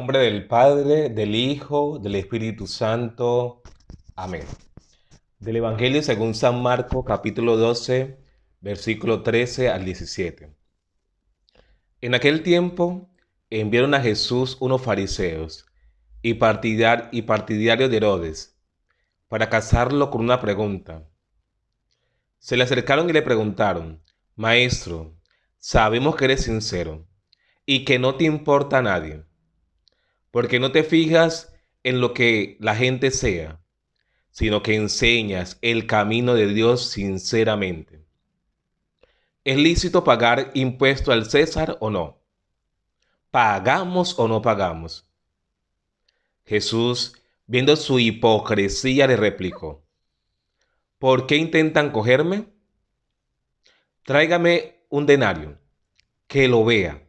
Nombre del Padre, del Hijo, del Espíritu Santo. Amén. Del Evangelio según San Marcos, capítulo 12, versículo 13 al 17. En aquel tiempo enviaron a Jesús unos fariseos y partidarios de Herodes para casarlo con una pregunta. Se le acercaron y le preguntaron: Maestro, sabemos que eres sincero y que no te importa a nadie, porque no te fijas en lo que la gente sea, sino que enseñas el camino de Dios sinceramente. ¿Es lícito pagar impuesto al César o no? ¿Pagamos o no pagamos? Jesús, viendo su hipocresía, le replicó: ¿Por qué intentan cogerme? Tráigame un denario, que lo vea.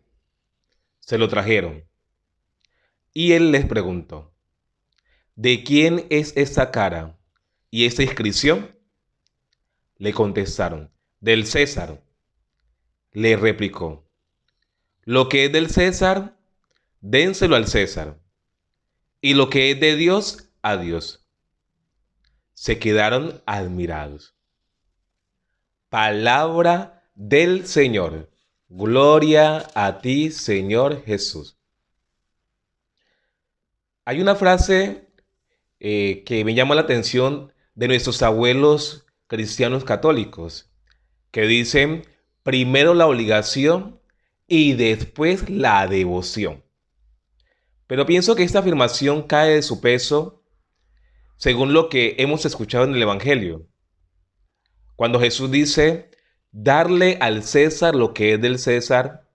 Se lo trajeron. Y él les preguntó: ¿De quién es esa cara y esa inscripción? Le contestaron: Del César. Le replicó: Lo que es del César, dénselo al César, y lo que es de Dios, a Dios. Se quedaron admirados. Palabra del Señor. Gloria a ti, Señor Jesús. Hay una frase que me llama la atención de nuestros abuelos cristianos católicos, que dicen: primero la obligación y después la devoción. Pero pienso que esta afirmación cae de su peso según lo que hemos escuchado en el Evangelio. Cuando Jesús dice: darle al César lo que es del César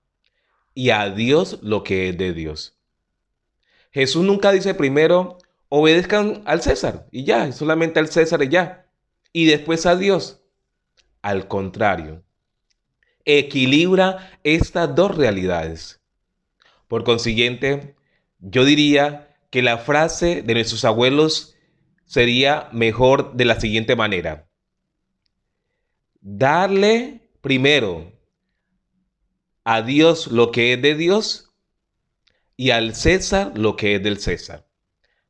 y a Dios lo que es de Dios. Jesús nunca dice primero: obedezcan al César y ya, solamente al César y ya, y después a Dios. Al contrario, equilibra estas dos realidades. Por consiguiente, yo diría que la frase de nuestros abuelos sería mejor de la siguiente manera: darle primero a Dios lo que es de Dios y al César lo que es del César.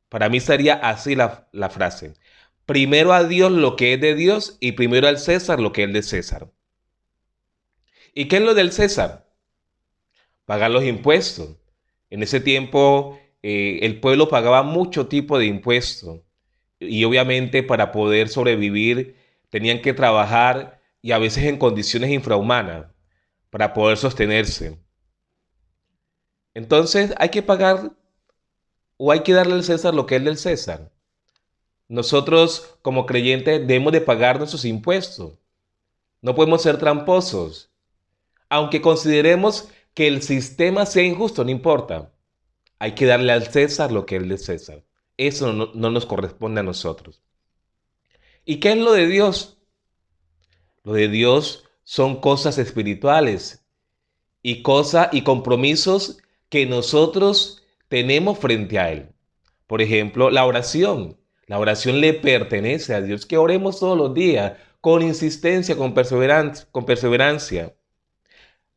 Para mí sería así la frase: primero a Dios lo que es de Dios y primero al César lo que es de César. ¿Y qué es lo del César? Pagar los impuestos. En ese tiempo el pueblo pagaba mucho tipo de impuestos y obviamente para poder sobrevivir tenían que trabajar y a veces en condiciones infrahumanas para poder sostenerse. Entonces hay que pagar o hay que darle al César lo que es del César. Nosotros como creyentes debemos de pagar nuestros impuestos. No podemos ser tramposos. Aunque consideremos que el sistema sea injusto, no importa. Hay que darle al César lo que es del César. Eso no nos corresponde a nosotros. ¿Y qué es lo de Dios? Lo de Dios son cosas espirituales y compromisos que nosotros tenemos frente a Él. Por ejemplo, la oración. La oración le pertenece a Dios. Que oremos todos los días, con insistencia, con perseverancia.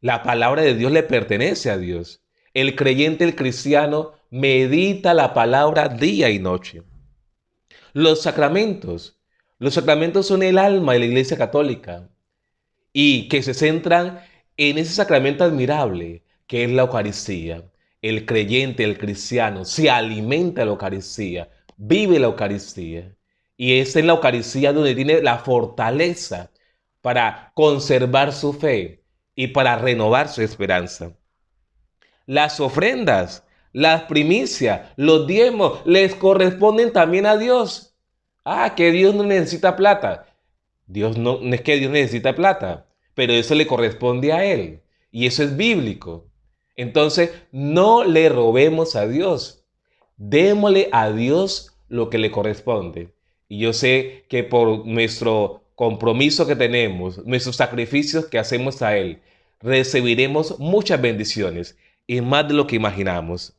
La palabra de Dios le pertenece a Dios. El creyente, el cristiano, medita la palabra día y noche. Los sacramentos. Los sacramentos son el alma de la Iglesia Católica y que se centran en ese sacramento admirable que es la Eucaristía. El creyente, el cristiano, se alimenta de la Eucaristía, vive la Eucaristía. Y es en la Eucaristía donde tiene la fortaleza para conservar su fe y para renovar su esperanza. Las ofrendas, las primicias, los diezmos les corresponden también a Dios. Ah, que Dios no necesita plata. Dios no es que Dios necesita plata, pero eso le corresponde a Él. Y eso es bíblico. Entonces, no le robemos a Dios. Démosle a Dios lo que le corresponde. Y yo sé que por nuestro compromiso que tenemos, nuestros sacrificios que hacemos a Él, recibiremos muchas bendiciones y más de lo que imaginamos.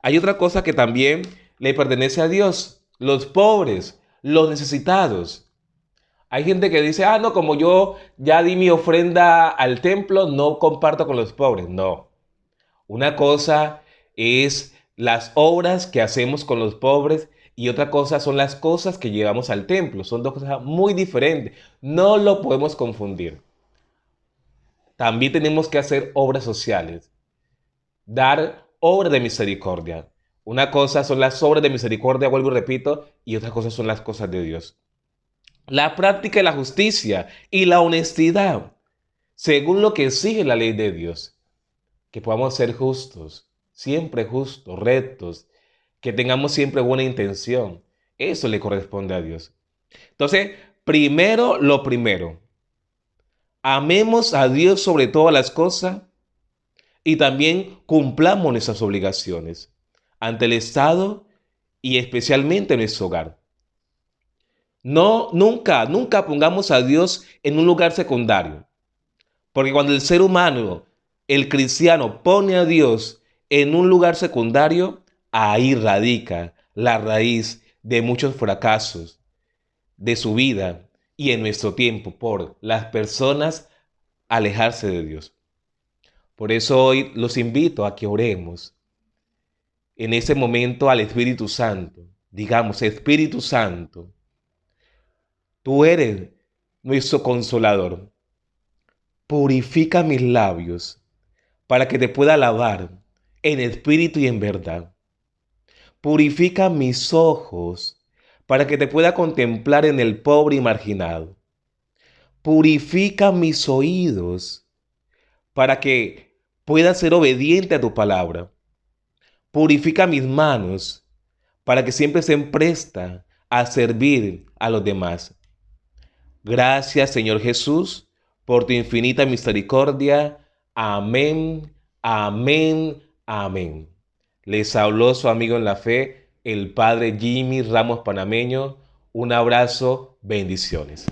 Hay otra cosa que también le pertenece a Dios: los pobres, los necesitados. Hay gente que dice: ah, no, como yo ya di mi ofrenda al templo, no comparto con los pobres. No. Una cosa es las obras que hacemos con los pobres y otra cosa son las cosas que llevamos al templo. Son dos cosas muy diferentes. No lo podemos confundir. También tenemos que hacer obras sociales, dar obras de misericordia. Una cosa son las obras de misericordia, vuelvo y repito, y otra cosa son las cosas de Dios. La práctica de la justicia y la honestidad, según lo que exige la ley de Dios. Que podamos ser justos, siempre justos, rectos, que tengamos siempre buena intención. Eso le corresponde a Dios. Entonces, primero lo primero, amemos a Dios sobre todas las cosas y también cumplamos nuestras obligaciones ante el Estado y especialmente en nuestro hogar. No, nunca pongamos a Dios en un lugar secundario, porque cuando el ser humano, el cristiano, pone a Dios en un lugar secundario, ahí radica la raíz de muchos fracasos de su vida y en nuestro tiempo por las personas alejarse de Dios. Por eso hoy los invito a que oremos en ese momento al Espíritu Santo. Digamos, Espíritu Santo, tú eres nuestro consolador. Purifica mis labios para que te pueda alabar en espíritu y en verdad. Purifica mis ojos para que te pueda contemplar en el pobre y marginado. Purifica mis oídos para que pueda ser obediente a tu palabra. Purifica mis manos para que siempre estén prestas a servir a los demás. Gracias, Señor Jesús, por tu infinita misericordia. Amén, amén, amén. Les habló su amigo en la fe, el Padre Jimmy Ramos Panameño. Un abrazo, bendiciones.